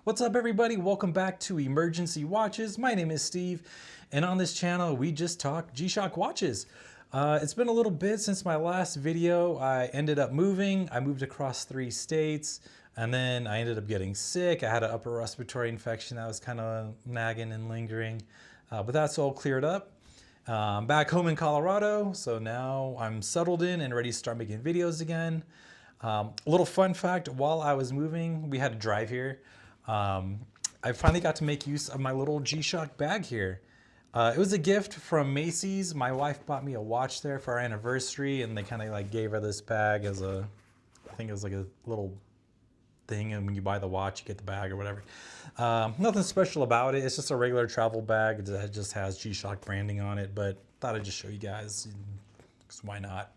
What's up, everybody? Welcome back to Emergency Watches. My name is Steve, and on this channel we just talk G-Shock watches. It's been a little bit since my last video. I ended up moving. I moved across 3 states, and then I ended up getting sick. I had an upper respiratory infection that was kind of nagging and lingering, but that's all cleared up. I'm back home in Colorado, so now I'm settled in and ready to start making videos again. A little fun fact, while I was moving, we had to drive here. I finally got to make use of my little G-Shock bag here. It was a gift from Macy's. My wife bought me a watch there for our anniversary, and they kind of like gave her this bag as a, I think it was like a little thing, and when you buy the watch, you get the bag or whatever. Nothing special about it. It's just a regular travel bag that just has G-Shock branding on it, but thought I'd just show you guys, because why not?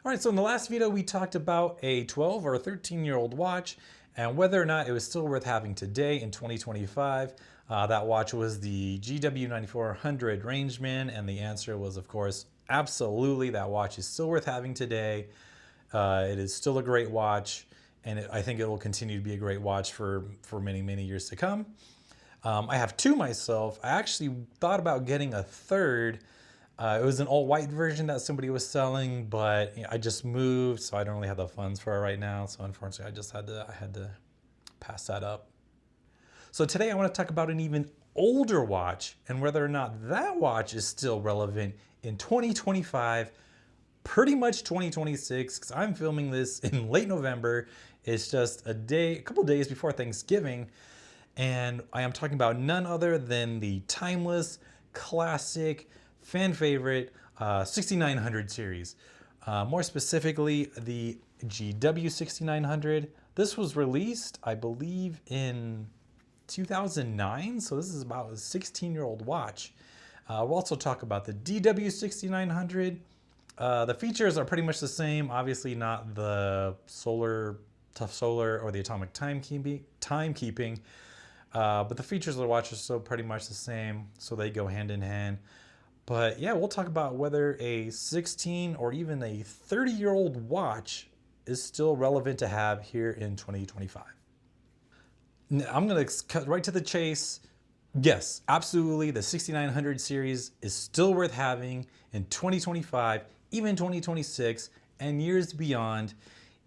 All right, so in the last video, we talked about a 12 or a 13-year-old watch and whether or not it was still worth having today in 2025. That watch was the GW9400 Rangeman, and the answer was, of course, absolutely. That watch is still worth having today. It is still a great watch, and I think it will continue to be a great watch for many, many years to come. I have 2 myself. I actually thought about getting a third. It was an all-white version that somebody was selling, but I just moved, so I don't really have the funds for it right now. So unfortunately, I had to pass that up. So today I want to talk about an even older watch and whether or not that watch is still relevant in 2025, pretty much 2026, because I'm filming this in late November. It's just a couple days before Thanksgiving, and I am talking about none other than the timeless, classic, fan favorite 6900 series. More specifically, the GW6900. This was released, I believe, in 2009, so this is about a 16-year-old watch. We'll also talk about the DW6900. The features are pretty much the same, obviously not the tough solar or the atomic timekeeping, but the features of the watch are still pretty much the same, so they go hand in hand. But yeah, we'll talk about whether a 16 or even a 30-year-old watch is still relevant to have here in 2025. I'm going to cut right to the chase. Yes, absolutely. The 6900 series is still worth having in 2025, even 2026, and years beyond.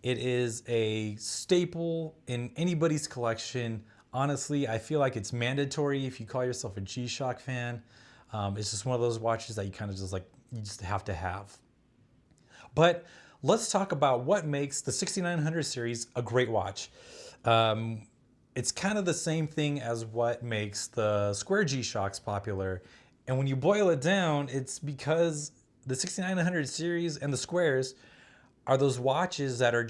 It is a staple in anybody's collection. Honestly, I feel like it's mandatory if you call yourself a G-Shock fan. It's just one of those watches that you kind of just you just have to have. But let's talk about what makes the 6900 series a great watch. It's kind of the same thing as what makes the square G-Shocks popular. And when you boil it down, it's because the 6900 series and the squares are those watches that are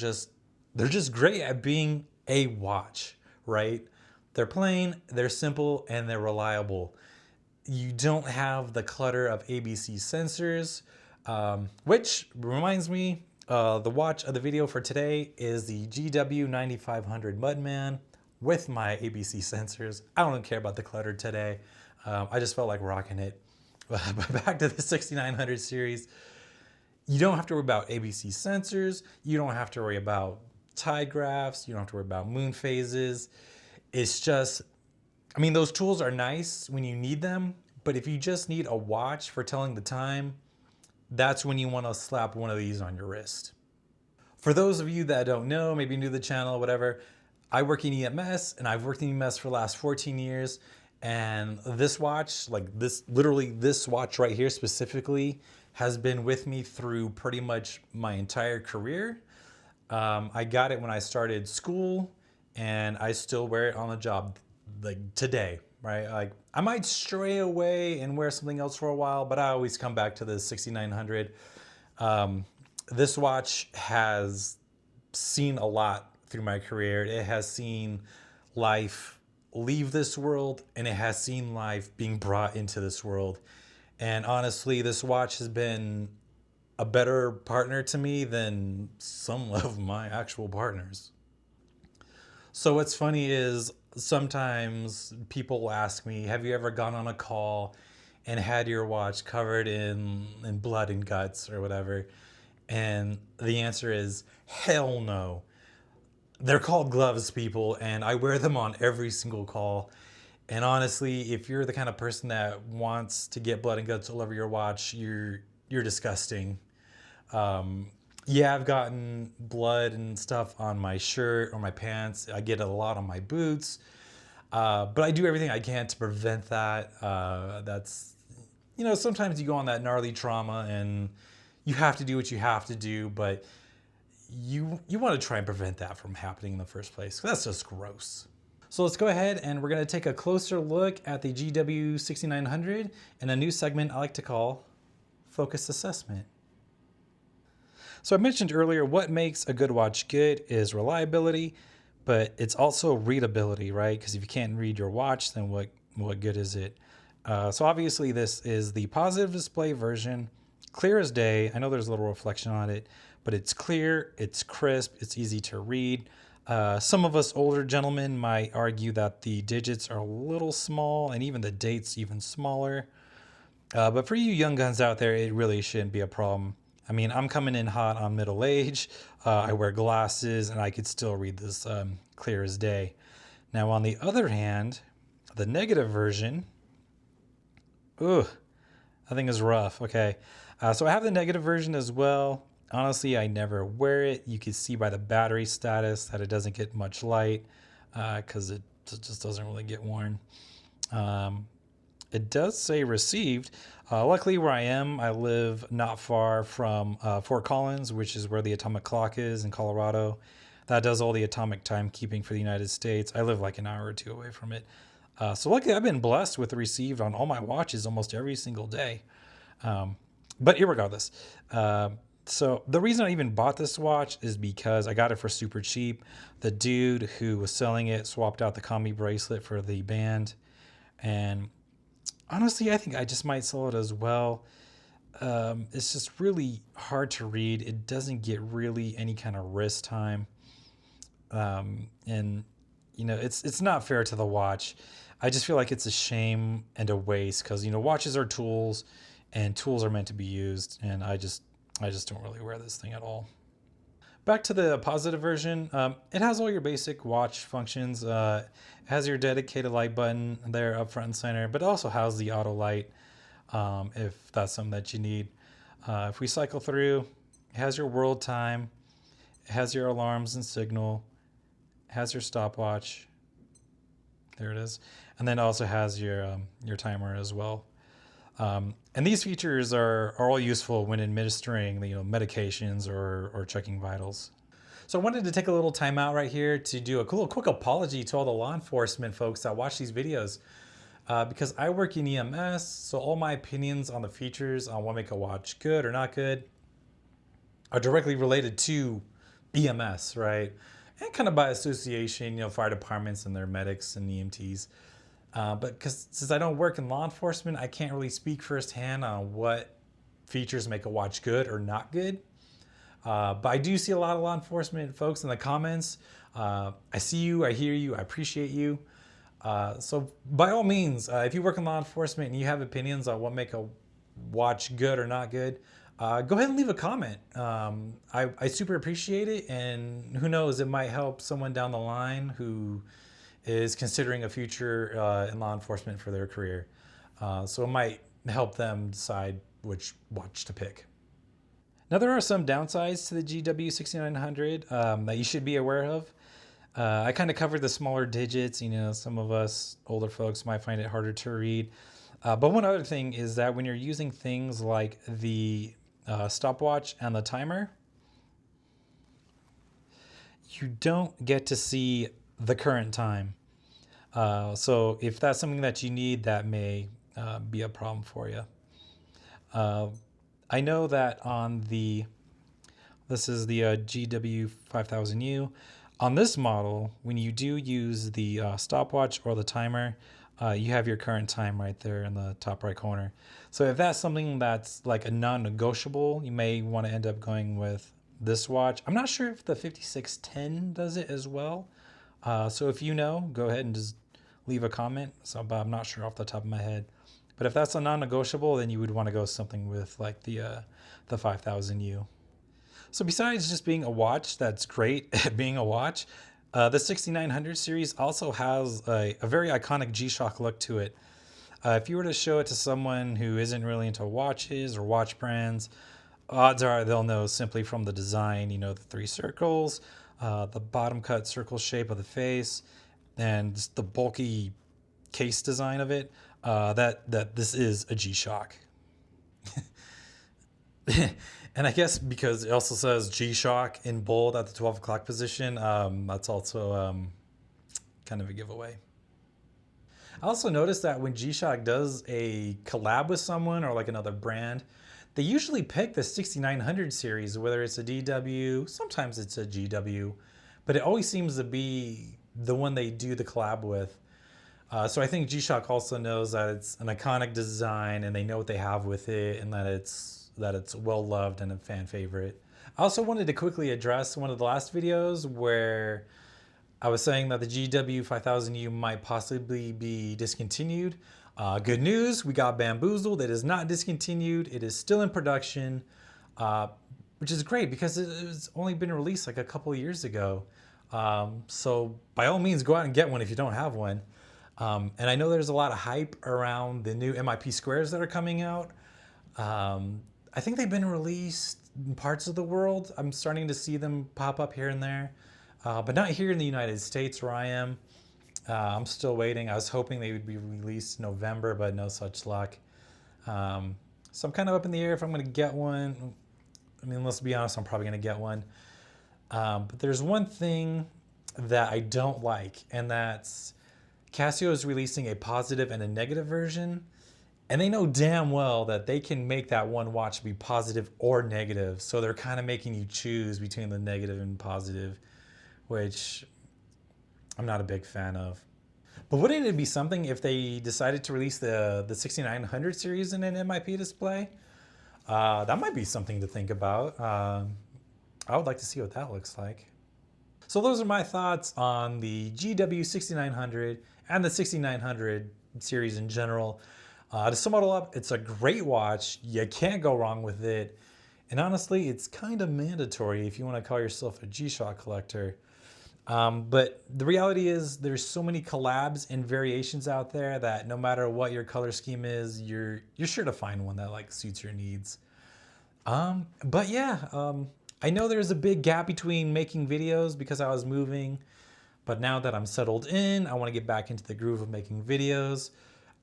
they're just great at being a watch, right? They're plain, they're simple, and they're reliable. You don't have the clutter of ABC sensors, which reminds me, the watch of the video for today is the GW9500 Mudman with my ABC sensors. I don't care about the clutter today. I just felt like rocking it. But back to the 6900 series, you don't have to worry about ABC sensors. You don't have to worry about tide graphs. You don't have to worry about moon phases. It's just, I mean, those tools are nice when you need them, but if you just need a watch for telling the time, that's when you want to slap one of these on your wrist. For those of you that don't know, maybe new to the channel, whatever, I work in EMS, and I've worked in EMS for the last 14 years, and this watch, literally this watch right here specifically, has been with me through pretty much my entire career. I got it when I started school, and I still wear it on the job today, right? Like, I might stray away and wear something else for a while, but I always come back to the 6900. This watch has seen a lot through my career. It has seen life leave this world, and it has seen life being brought into this world. And honestly, this watch has been a better partner to me than some of my actual partners. So what's funny is sometimes people ask me, have you ever gone on a call and had your watch covered in blood and guts or whatever? And the answer is hell no. They're called gloves, people, and I wear them on every single call. And honestly, if you're the kind of person that wants to get blood and guts all over your watch, you're disgusting. Um, yeah, I've gotten blood and stuff on my shirt or my pants. I get a lot on my boots, but I do everything I can to prevent that. Sometimes you go on that gnarly trauma and you have to do what you have to do, but you want to try and prevent that from happening in the first place. That's just gross. So let's go ahead and we're going to take a closer look at the GW6900 in a new segment I like to call Focused Assessment. So I mentioned earlier what makes a good watch good is reliability, but it's also readability, right? Because if you can't read your watch, then what good is it? So obviously this is the positive display version, clear as day. I know there's a little reflection on it, but it's clear, it's crisp, it's easy to read. Some of us older gentlemen might argue that the digits are a little small and even the dates even smaller. But for you young guns out there, it really shouldn't be a problem. I mean, I'm coming in hot on middle age. I wear glasses and I could still read this clear as day. Now, on the other hand, the negative version, ooh, I think is rough. Okay. So I have the negative version as well. Honestly, I never wear it. You can see by the battery status that it doesn't get much light because it just doesn't really get worn. It does say received. Luckily, where I am, I live not far from Fort Collins, which is where the atomic clock is in Colorado. That does all the atomic timekeeping for the United States. I live like an hour or two away from it. So luckily, I've been blessed with received on all my watches almost every single day. But irregardless, so the reason I even bought this watch is because I got it for super cheap. The dude who was selling it swapped out the combi bracelet for the band. And honestly, I think I just might sell it as well. It's just really hard to read. It doesn't get really any kind of wrist time. And it's not fair to the watch. I just feel like it's a shame and a waste because watches are tools and tools are meant to be used, and I just don't really wear this thing at all. Back to the positive version, it has all your basic watch functions. It has your dedicated light button there up front and center, but it also has the auto light if that's something that you need. If we cycle through, it has your world time, it has your alarms and signal, it has your stopwatch. There it is, and then it also has your timer as well. And these features are all useful when administering medications or checking vitals. So I wanted to take a little time out right here to do a quick apology to all the law enforcement folks that watch these videos. Because I work in EMS, so all my opinions on the features on what make a watch good or not good are directly related to EMS, right? And kind of by association, fire departments and their medics and EMTs. But since I don't work in law enforcement, I can't really speak firsthand on what features make a watch good or not good. But I do see a lot of law enforcement folks in the comments. I see you, I hear you, I appreciate you. So by all means, if you work in law enforcement and you have opinions on what make a watch good or not good, go ahead and leave a comment. I super appreciate it, and who knows, it might help someone down the line who is considering a future in law enforcement for their career. So it might help them decide which watch to pick. Now, there are some downsides to the GW6900 that you should be aware of. I kind of covered the smaller digits. Some of us older folks might find it harder to read. But one other thing is that when you're using things like the stopwatch and the timer, you don't get to see the current time. So if that's something that you need, that may be a problem for you. I know that on this is the GW5000U. On this model, when you do use the stopwatch or the timer, you have your current time right there in the top right corner. So if that's something that's like a non-negotiable, you may want to end up going with this watch. I'm not sure if the 5610 does it as well. So if you know, go ahead and just leave a comment. But I'm not sure off the top of my head. But if that's a non-negotiable, then you would want to go something with like the 5000U. So besides just being a watch that's great at being a watch, the 6900 series also has a very iconic G-Shock look to it. If you were to show it to someone who isn't really into watches or watch brands, odds are they'll know simply from the design, you know, the three circles, the bottom cut circle shape of the face, and just the bulky case design of it, that this is a G-Shock. And I guess because it also says G-Shock in bold at the 12 o'clock position, that's also kind of a giveaway. I also noticed that when G-Shock does a collab with someone or like another brand, they usually pick the 6900 series, whether it's a DW, sometimes it's a GW, but it always seems to be the one they do the collab with. So I think G-Shock also knows that it's an iconic design and they know what they have with it, and that it's well loved and a fan favorite. I also wanted to quickly address one of the last videos where I was saying that the GW5000U might possibly be discontinued. Good news, we got bamboozled. It is not discontinued. It is still in production, which is great because it's only been released like a couple of years ago. So by all means, go out and get one if you don't have one. And I know there's a lot of hype around the new MIP squares that are coming out. I think they've been released in parts of the world. I'm starting to see them pop up here and there, but not here in the United States where I am. I'm still waiting. I was hoping they would be released in November, but no such luck. So I'm kind of up in the air if I'm going to get one. I mean, let's be honest, I'm probably going to get one. But there's one thing that I don't like, and that's Casio is releasing a positive and a negative version. And they know damn well that they can make that one watch be positive or negative. So they're kind of making you choose between the negative and positive, which I'm not a big fan of. But wouldn't it be something if they decided to release the 6900 series in an MIP display? That might be something to think about. I would like to see what that looks like. So those are my thoughts on the GW6900 and the 6900 series in general. To sum it all up, it's a great watch. You can't go wrong with it. And honestly, it's kind of mandatory if you want to call yourself a G-Shock collector. But the reality is there's so many collabs and variations out there that no matter what your color scheme is, you're sure to find one that like suits your needs. But yeah, I know there's a big gap between making videos because I was moving, but now that I'm settled in, I want to get back into the groove of making videos.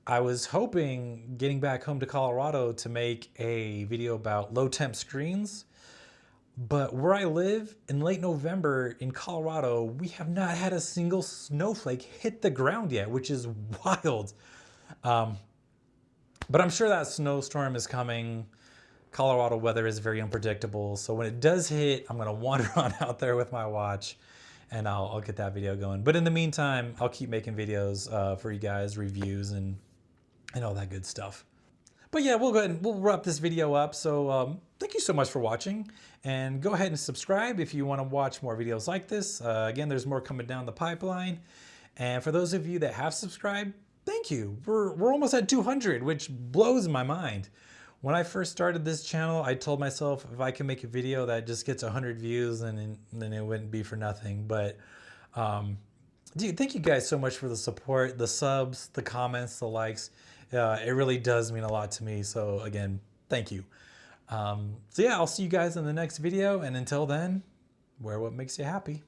I was hoping getting back home to Colorado to make a video about low temp screens, but where I live in late November in Colorado, we have not had a single snowflake hit the ground yet, which is wild. But I'm sure that snowstorm is coming. Colorado weather is very unpredictable. So when it does hit, I'm gonna wander on out there with my watch and I'll get that video going. But in the meantime, I'll keep making videos for you guys, reviews and all that good stuff. But yeah, we'll go ahead and we'll wrap this video up. So thank you so much for watching, and go ahead and subscribe if you want to watch more videos like this. Again, there's more coming down the pipeline. And for those of you that have subscribed, thank you. We're almost at 200, which blows my mind. When I first started this channel, I told myself if I can make a video that just gets 100 views, then it wouldn't be for nothing. But dude, thank you guys so much for the support, the subs, the comments, the likes. It really does mean a lot to me. So again, thank you. So yeah, I'll see you guys in the next video. And until then, wear what makes you happy.